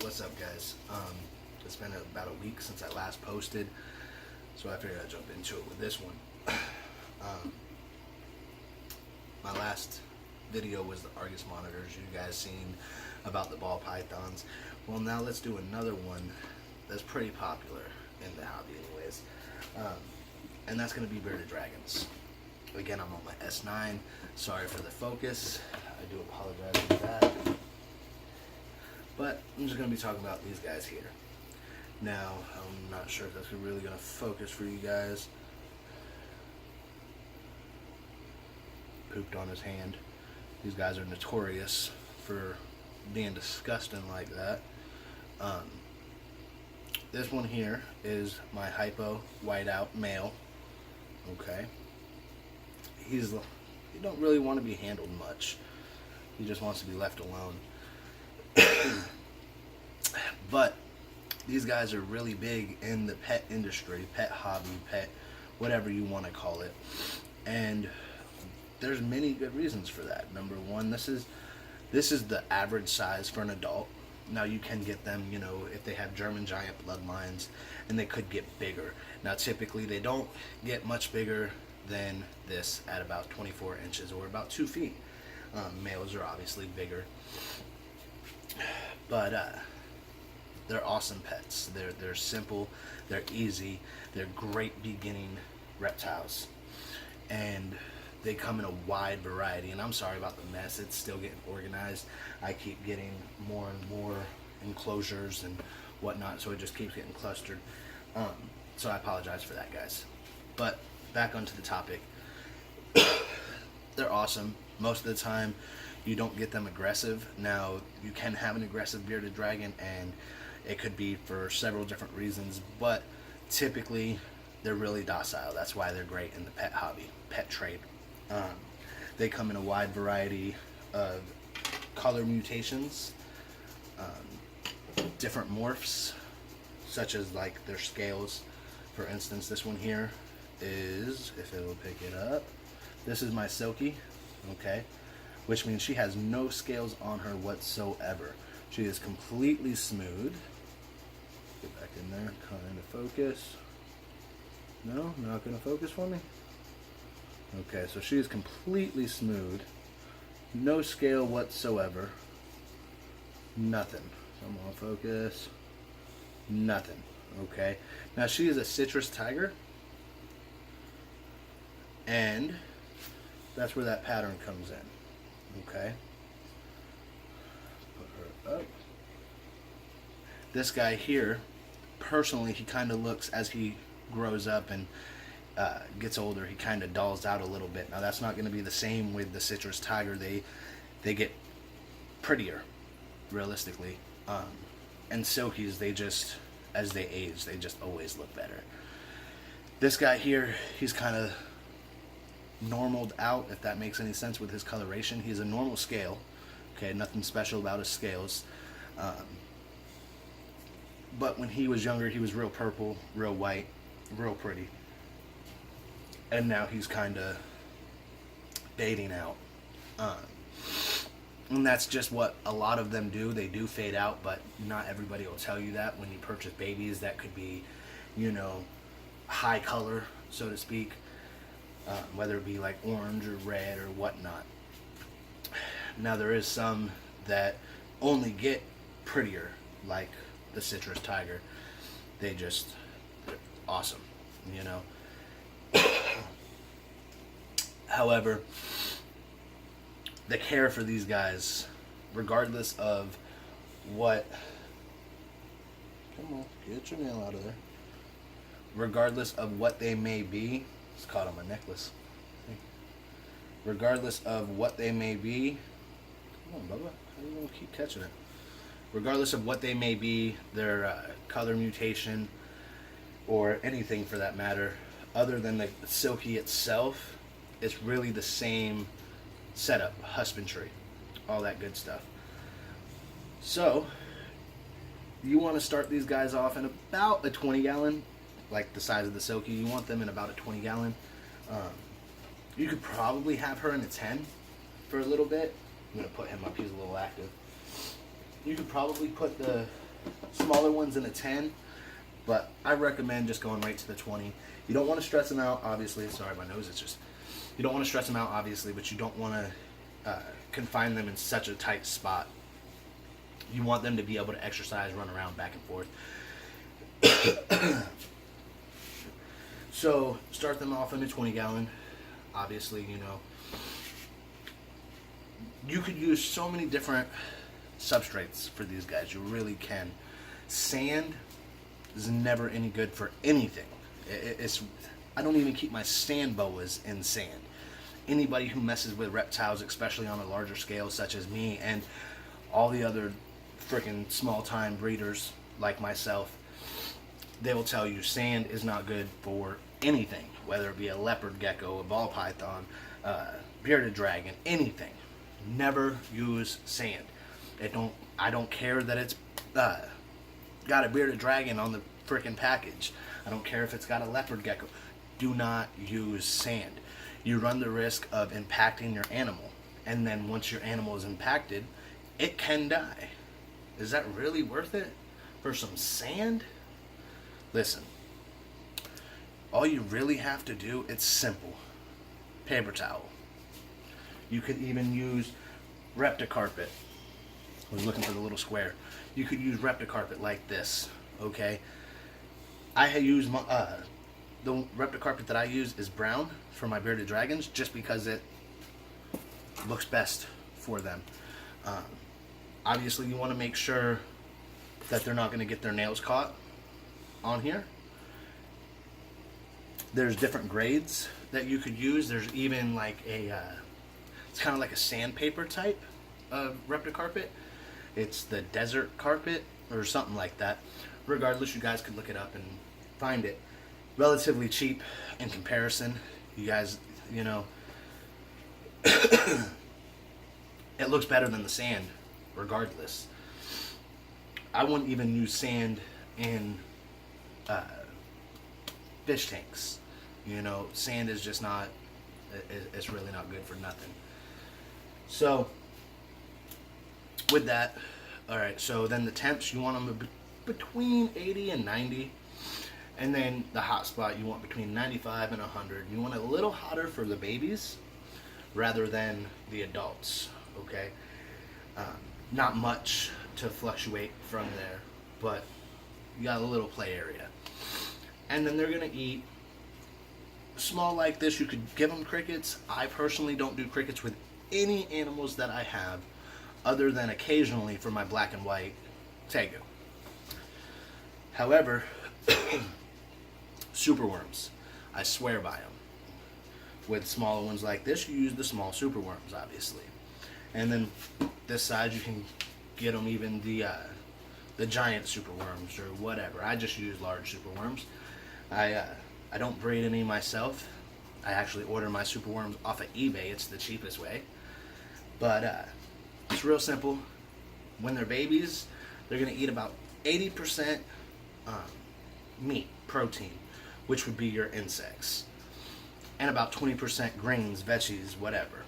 What's up, guys? It's been about a week since I last posted, so I figured I'd jump into it with this one. My last video was the Argus monitors you guys seen about the ball pythons. Well, now let's do another one that's pretty popular in the hobby anyways, and that's going to be bearded dragons. Again, I'm on my S9. Sorry for the focus. I do apologize for that. But I'm just going to be talking about these guys here. Now, I'm not sure if that's really going to focus for you guys. Pooped on his hand. These guys are notorious for being disgusting like that. This one here is my hypo whiteout male. Okay. He don't really want to be handled much. He just wants to be left alone. But these guys are really big in the pet industry, pet hobby, pet whatever you want to call it, and there's many good reasons for that. Number one, this is the average size for an adult. Now you can get them, if they have German giant bloodlines, and they could get bigger. Now typically they don't get much bigger than this at about 24 inches or about 2 feet. Males are obviously bigger, but they're awesome pets. They're simple, they're easy, they're great beginning reptiles, and they come in a wide variety. And I'm sorry about the mess, it's still getting organized. I keep getting more and more enclosures and whatnot, so it just keeps getting clustered. So I apologize for that, guys. But back onto the topic. They're awesome. Most of the time you don't get them aggressive. Now you can have an aggressive bearded dragon, and it could be for several different reasons, but typically they're really docile. That's why they're great in the pet hobby, pet trade. They come in a wide variety of color mutations, different morphs, such as like their scales. For instance, this one here is, if it will pick it up, this is my Silky, okay, which means she has no scales on her whatsoever. She is completely smooth. Get back in there, kind of focus. No, not going to focus for me? Okay, so she is completely smooth. No scale whatsoever. Nothing. So I'm going to focus. Nothing. Okay. Now she is a citrus tiger. And that's where that pattern comes in. Okay. Put her up. This guy here, personally, he kind of looks, as he grows up and gets older, he kind of dulls out a little bit. Now that's not going to be the same with the citrus tiger. They get prettier, realistically. And silkies, they just, as they age, they just always look better. This guy here, he's kind of normaled out, if that makes any sense, with his coloration. He's a normal scale. Okay, nothing special about his scales. But when he was younger, he was real purple, real white, real pretty. And now he's kind of fading out. And that's just what a lot of them do. They do fade out, but not everybody will tell you that. When you purchase babies, that could be, high color, so to speak. Whether it be like orange or red or whatnot. Now there is some that only get prettier, like the citrus tiger. They're awesome, However, the care for these guys, regardless of what, come on, get your nail out of there. Regardless of what they may be, it's caught on my necklace. Regardless of what they may be, come on, Bubba, how are you gonna keep catching it? Regardless of what they may be, their color mutation, or anything for that matter, other than the Silky itself, it's really the same setup, husbandry, all that good stuff. So, you want to start these guys off in about a 20 gallon, like the size of the Silky. You want them in about a 20 gallon. You could probably have her in a 10 for a little bit. I'm going to put him up, he's a little active. You could probably put the Smaller ones in a 10, but I recommend just going right to the 20. You don't want to stress them out, obviously. Sorry, my nose is just... You don't want to stress them out, obviously, but you don't want to confine them in such a tight spot. You want them to be able to exercise, run around back and forth. So, start them off in a 20-gallon. Obviously, you know, you could use so many different substrates for these guys. You really can. Sand is never any good for anything. I don't even keep my sand boas in sand. Anybody who messes with reptiles, especially on a larger scale, such as me and all the other freaking small-time breeders like myself, they will tell you sand is not good for anything, whether it be a leopard gecko, a ball python, bearded dragon, anything. Never use sand. I don't care that it's got a bearded dragon on the freaking package. I don't care if it's got a leopard gecko. Do not use sand. You run the risk of impacting your animal, and then once your animal is impacted, it can die. Is that really worth it for some sand? Listen, all you really have to do, it's simple. Paper towel. You could even use Repticarpet. I was looking for the little square. You could use Repticarpet like this, okay? I use my, the Repticarpet that I use is brown for my bearded dragons, just because it looks best for them. Obviously, you want to make sure that they're not going to get their nails caught on here. There's different grades that you could use. There's even like a, it's kind of like a sandpaper type of Repticarpet. It's the desert carpet or something like that. Regardless, you guys could look it up and find it. Relatively cheap in comparison. You guys, you know, it looks better than the sand regardless. I wouldn't even use sand in fish tanks. You know, sand is just not, it's really not good for nothing. So, with that, alright, so then the temps, you want them between 80 and 90. And then the hot spot, you want between 95 and 100. You want it a little hotter for the babies rather than the adults, okay? Not much to fluctuate from there, but you got a little play area. And then they're going to eat small like this. You could give them crickets. I personally don't do crickets with any animals that I have, other than occasionally for my black and white tegu. However, superworms, I swear by them. With smaller ones like this, you use the small superworms, obviously. And then this side, you can get them even the giant superworms or whatever. I just use large superworms. I don't breed any myself. I actually order my superworms off of eBay. It's the cheapest way. But it's real simple. When they're babies, they're going to eat about 80% meat, protein, which would be your insects, and about 20% grains, veggies, whatever.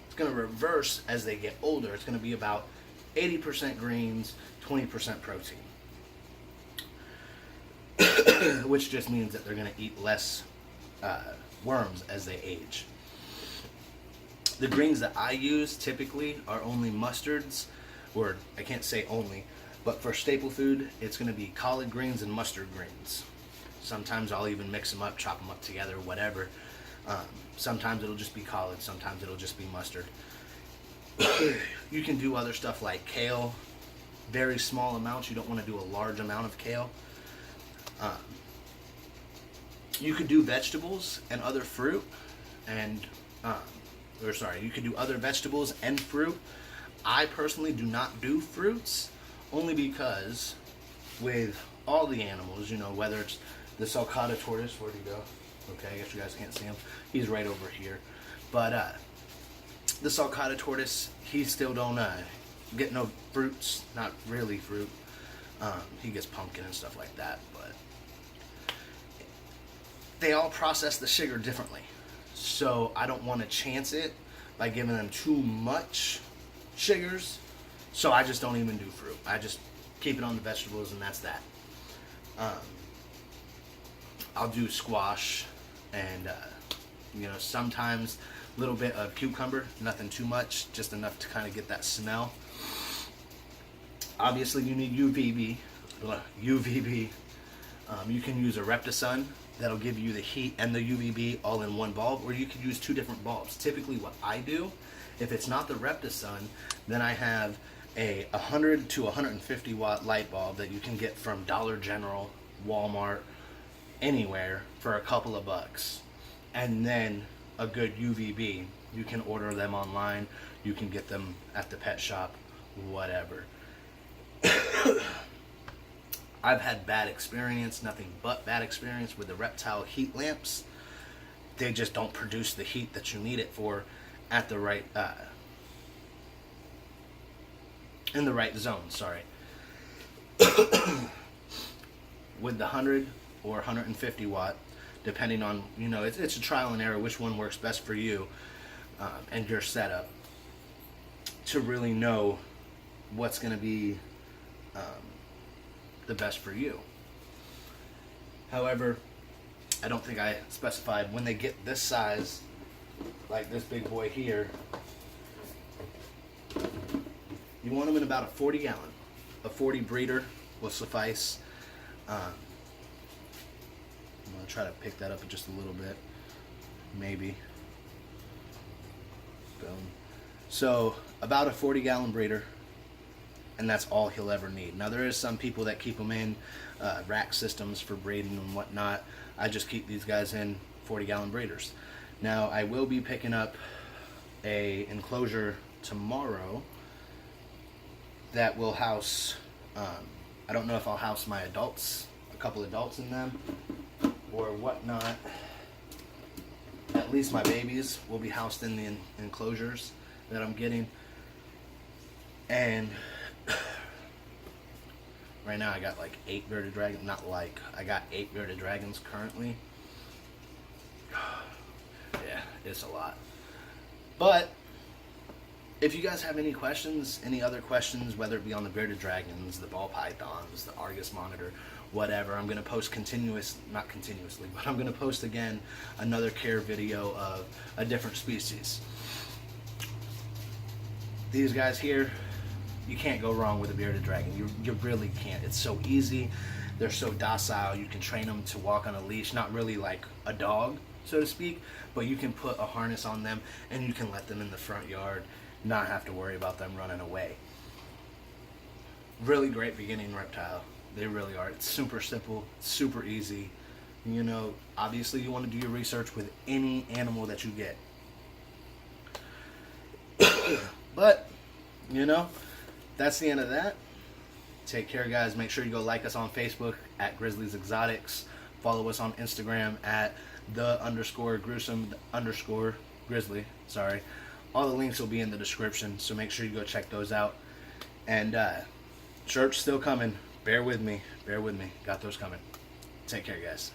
It's going to reverse as they get older. It's going to be about 80% greens, 20% protein. Which just means that they're going to eat less worms as they age. The greens that I use typically are only mustards, or I can't say only, but for staple food, it's going to be collard greens and mustard greens. Sometimes I'll even mix them up, chop them up together, whatever. Sometimes it'll just be collard, sometimes it'll just be mustard. You can do other stuff like kale, very small amounts. You don't want to do a large amount of kale. You could do vegetables and other fruit, and you could do other vegetables and fruit. I personally do not do fruits, only because with all the animals, you know, whether it's the sulcata tortoise, where'd he go? Okay, I guess you guys can't see him. He's right over here. But the sulcata tortoise, he still don't get no fruits, not really fruit. He gets pumpkin and stuff like that, but they all process the sugar differently. So I don't want to chance it by giving them too much sugars. So I just don't even do fruit. I just keep it on the vegetables, and that's that. I'll do squash and sometimes a little bit of cucumber, nothing too much, just enough to kind of get that smell. Obviously you need UVB. You can use a Reptisun. That'll give you the heat and the UVB all in one bulb, or you could use two different bulbs. Typically what I do, if it's not the Reptisun, then I have a 100 to 150 watt light bulb that you can get from Dollar General, Walmart, anywhere for a couple of bucks. And then a good UVB. You can order them online, you can get them at the pet shop, whatever. I've had bad experience, nothing but bad experience with the Reptile heat lamps. They just don't produce the heat that you need it for at the right in the right zone, sorry. With the 100 or 150 watt, depending on, it's a trial and error which one works best for you and your setup, to really know what's going to be the best for you. However, I don't think I specified, when they get this size, like this big boy here, you want them in about a 40 gallon. A 40 breeder will suffice. I'm going to try to pick that up just a little bit, maybe. Boom. So about a 40 gallon breeder, and that's all he'll ever need. Now there is some people that keep them in rack systems for breeding and whatnot. I just keep these guys in 40 gallon breeders. Now I will be picking up a enclosure tomorrow that will house, I don't know if I'll house my adults, a couple adults in them or whatnot. At least my babies will be housed in the enclosures that I'm getting. And right now I got like 8 bearded dragons, I got 8 bearded dragons currently. Yeah, it's a lot. But if you guys have any questions, any other questions, whether it be on the bearded dragons, the ball pythons, the Argus monitor, whatever, I'm going to post not continuously, but I'm going to post again another care video of a different species. These guys here, you can't go wrong with a bearded dragon. You really can't. It's so easy. They're so docile. You can train them to walk on a leash, not really like a dog, so to speak, but you can put a harness on them and you can let them in the front yard, not have to worry about them running away. Really great beginning reptile. They really are. It's super simple, super easy. Obviously you want to do your research with any animal that you get. But, that's the end of that. Take care, guys. Make sure you go like us on Facebook at Grizzlies Exotics. Follow us on Instagram at _gruesome_grizzly. Sorry. All the links will be in the description, so make sure you go check those out. And shirts still coming. Bear with me. Got those coming. Take care, guys.